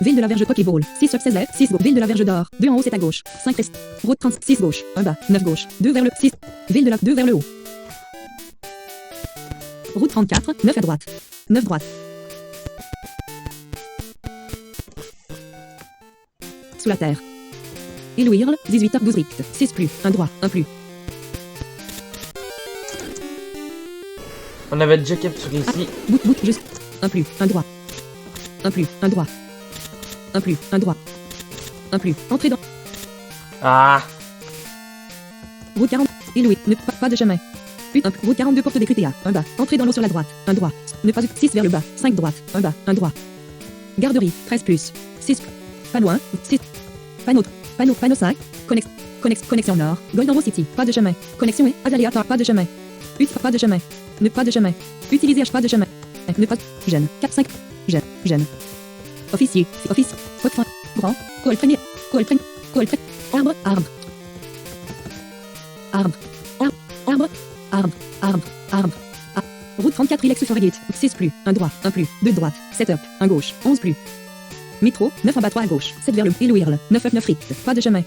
Ville de la Verge Pokéball. 6 sur 16 6 gauche. Ville de la Verge d'Or. 2 en haut, c'est à gauche. 5 reste. Route 36 gauche. 1 bas. 9 gauche. 2 vers le 6. Ville de la 2 vers le haut. Route 34. 9 à droite. 9 droite. Sous la terre. Élouirle. 18h12 rict. 6 plus. 1 droit. 1 plus. On avait déjà capturé ici. Bout, juste. 1 plus. 1 droit. 1 plus. 1 droit. 1 plus. 1 droit. 1 plus. Entrée dans. Ah! Route 40. Éloué. Ne pas de chemin. Route 42 porte des QTA. 1 bas. Entrée dans l'eau sur la droite. 1 droit. Ne pas 6 vers le bas. 5 droite. 1 bas. 1 droit. Garderie. 13 plus. 6. Pas loin. 6. Panneau 5. Connexion nord. Golden Rose City. Pas de chemin. Connexion est aléatoire. Pas de chemin. Pas de chemin. Ne pas de chemin. Utiliser pas de chemin. Ne pas. Jeune. 4, 5. Jeune. Officier. Haute fin. Grand. Coelpren. Arbre. Route 34 Ilex Forgate. 6 plus. 1 droit. 1 plus. 2 droite. 7 up. 1 gauche. 11 plus. Métro. 9 en bas 3 à gauche. 7 vers le Élouirle. 9 up 9 rict. Pas de chemin.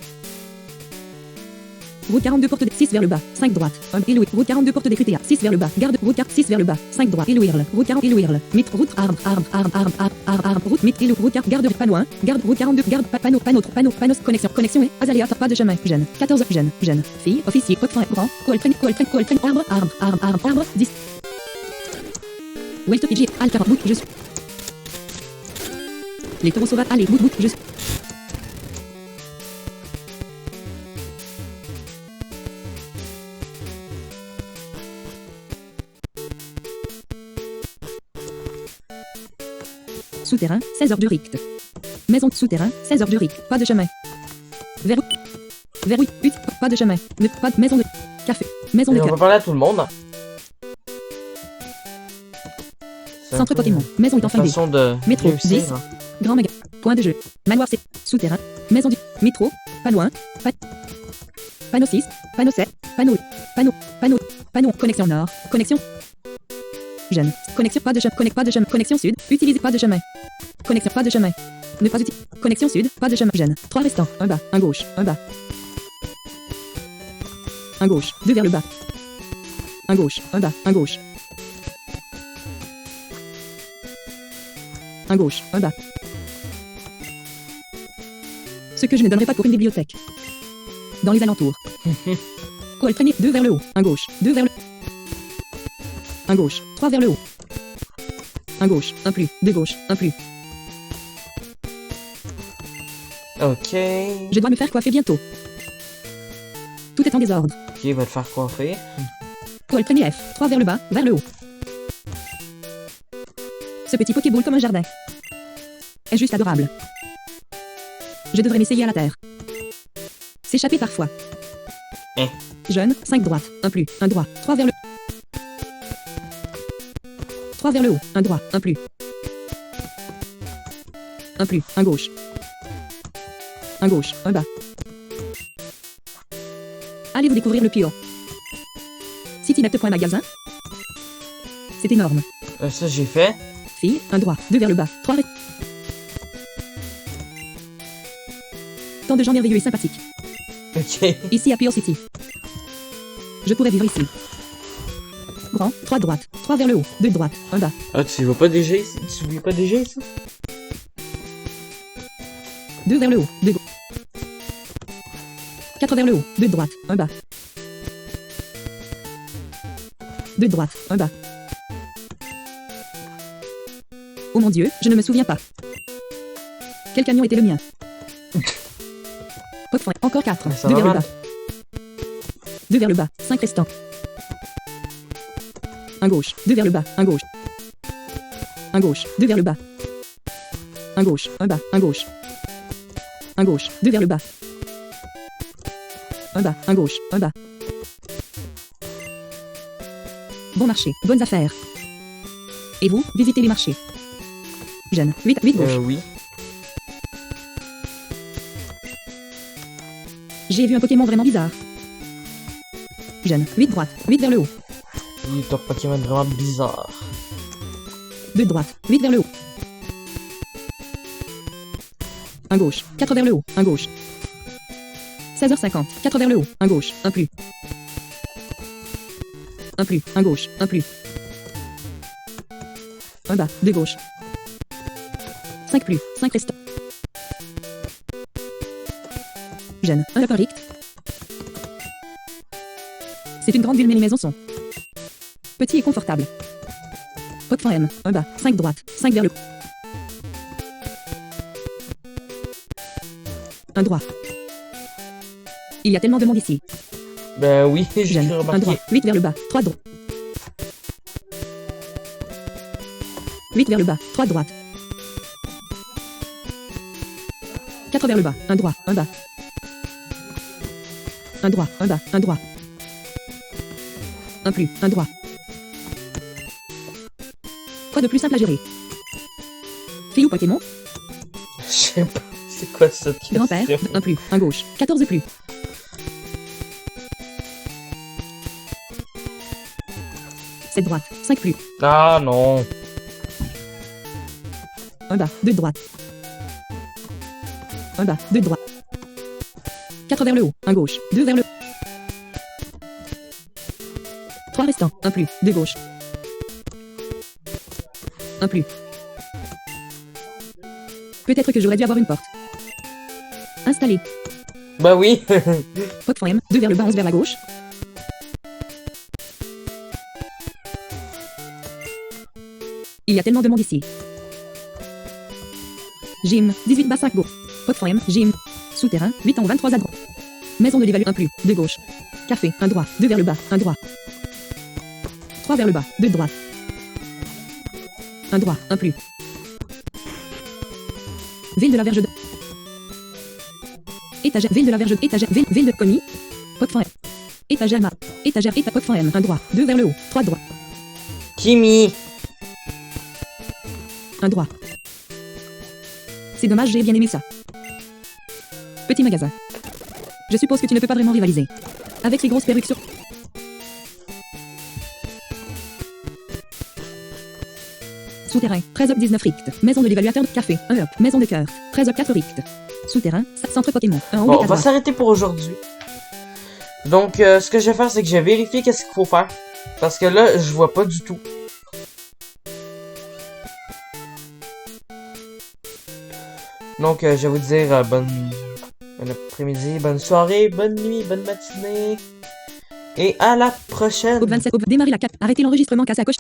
Route 42 porte des 6 vers le bas. 5 droite. 1 Élouirle. Route 42 porte des QTA. 6 vers le bas. Garde. Route 4 6 vers le bas. 5 droite. Élouirle. Route 40 Élouirle. Métro. Route arbre. Route mythe. Route 4. Garde. Pas loin. Garde. Route 42. Garde. Panneau. Connexion est aléatoire. Pas de chemin. Jeune. 14. Jeune. Fille. Officier. Haute fin. Grand. Coelpren. Arbre. 10. Welt PG. Alter. Bout. Juste. Les taureaux sauvages. Allez. Bout. Juste. Souterrain, 16h du rict. Maison de souterrain, 16h du rict. Pas de chemin. Verrouille, pas de chemin. Pas de maison de café. Maison de Et on café. va parler à tout le monde. C'est un Centre peu Pokémon. Maison une est en fin B. façon de Métro, réussir, 10. hein. Grand magasin. Point de jeu. Manoir C. Souterrain. Maison du métro. Pas loin. Panneau 6. Panneau 7. Panneau. Connexion nord. Connexion. Jeune. Connexion pas de chemin. Connexion sud. Utilisez pas de chemin. Connexion pas de chemin. Ne pas utiliser. Connexion sud. Pas de chemin. Jeune. 3 restants. 1 bas. 1 gauche. 1 bas. 1 gauche. 2 vers le bas. 1 gauche. 1 bas. 1 gauche. 1 gauche. 1 bas. Ce que je ne donnerai pas pour une bibliothèque. Dans les alentours. Coelpren 2 vers le haut. 1 gauche. 2 vers le 1 gauche, 3 vers le haut. 1 gauche, 1 plus, 2 gauche, 1 plus. Ok. Je dois me faire coiffer bientôt. Tout est en désordre. Ok, il va te faire coiffer. Coelpren F, 3 vers le bas, vers le haut. Ce petit Pokéball comme un jardin. Est juste adorable. Je devrais m'essayer à la terre. S'échapper parfois. Jeune, 5 droite, 1 plus, 1 droit, 3 vers le 3 vers le haut, 1 droit, 1 plus. 1 plus, 1 gauche. 1 gauche, 1 bas. Allez vous découvrir le Pio. Citynet.magasin. C'est énorme. Ça, j'ai fait. Fille, 1 droit, 2 vers le bas, 3 Tant de gens merveilleux et sympathiques. Ok. Ici à Pio City. Je pourrais vivre ici. Grand, 3 droite, 3 vers le haut, 2 droite, 1 bas. Ah, tu vas pas déjà ici? Tu vis pas déjà ici? 2 vers le haut, 2 gauche. 4 vers le haut, 2 droite, 1 bas. 2 droite, 1 bas. Oh mon Dieu, je ne me souviens pas. Quel camion était le mien? Hop, encore 4, Ça 2 va vers le mal. bas. 2 vers le bas, 5 restants. 1 gauche, 2 vers le bas, 1 gauche. 1 gauche, 2 vers le bas. 1 gauche, 1 bas, 1 gauche. 1 gauche, 2 vers le bas. 1 bas, 1 gauche, 1 bas. Bon marché, bonnes affaires. Et vous, visitez les marchés. Jeune, 8 gauche. Oui. J'ai vu un Pokémon vraiment bizarre. Jeune, 8 droite, 8 vers le haut. Il est un Pokémon vraiment bizarre. 2 droite, 8 vers le haut. 1 gauche. 4 vers le haut, 1 gauche. 16h50, 4 vers le haut, 1 gauche, 1 plus. 1 plus, 1 gauche, 1 plus. 1 bas, 2 gauche. 5 plus, 5 restant. Jeune, 1 upper rict. C'est une grande ville mais les maisons sont petit et confortable. Hop M, 1 bas, 5 droite, 5 vers le 1 droit. Il y a tellement de monde ici. Ben oui, j'ai Jeune, 1 remarqué. droit, 8 vers le bas, 3 droite. 8 vers le bas, 3 droite. 4 vers le bas, 1 droit, 1 bas. 1 droit, 1 bas, 1 droit. 1 plus, 1 droit. Quoi de plus simple à gérer? Fille ou Pokémon? Je sais pas, c'est quoi cette question? Grand-père, 1 plus, 1 gauche, 14 plus. 7 droite, 5 plus. Ah non. 1 bas, 2 droite. 1 bas, 2 droite. 4 vers le haut, 1 gauche, 2 vers le 3 restants, 1 plus, 2 gauche. 1 plus. Peut-être que j'aurais dû avoir une porte. Installé. Bah oui. Pot M, 2 vers le bas, 11 vers la gauche. Il y a tellement de monde ici. Gym, 18 bas 5 gauche. Pot M, gym. Souterrain, 8 en 23 à droite. Maison de l'évalu 1 plus, 2 gauche. Café, 1 droit, 2 vers le bas, 1 droit. 3 vers le bas, 2 droite. 1 droit, 1 plus. Ville de la Verge de... Étagère, ville de la Verge de... Étagère, ville de Conny. Pot M. Étagère ma. Étagère, pot M, 1 droit, 2 vers le haut, 3 droit. Kimi. 1 droit. C'est dommage, j'ai bien aimé ça. Petit magasin. Je suppose que tu ne peux pas vraiment rivaliser. Avec ces grosses perruques sur... Souterrain, 13 up 19 rict. Maison de l'évaluateur de café, 1 up. Maison de cœur, 13 up 4 rict. Souterrain, centre Pokémon, 1 en Bon, 8 on à va droite. s'arrêter pour aujourd'hui. Donc, ce que je vais faire, c'est que je vais vérifier qu'est-ce qu'il faut faire. Parce que là, je vois pas du tout. Donc, je vais vous dire bon après-midi, bonne soirée, bonne nuit, bonne matinée. Et à la prochaine. Op 27, démarrer la cap. Arrêtez l'enregistrement, casse à coche.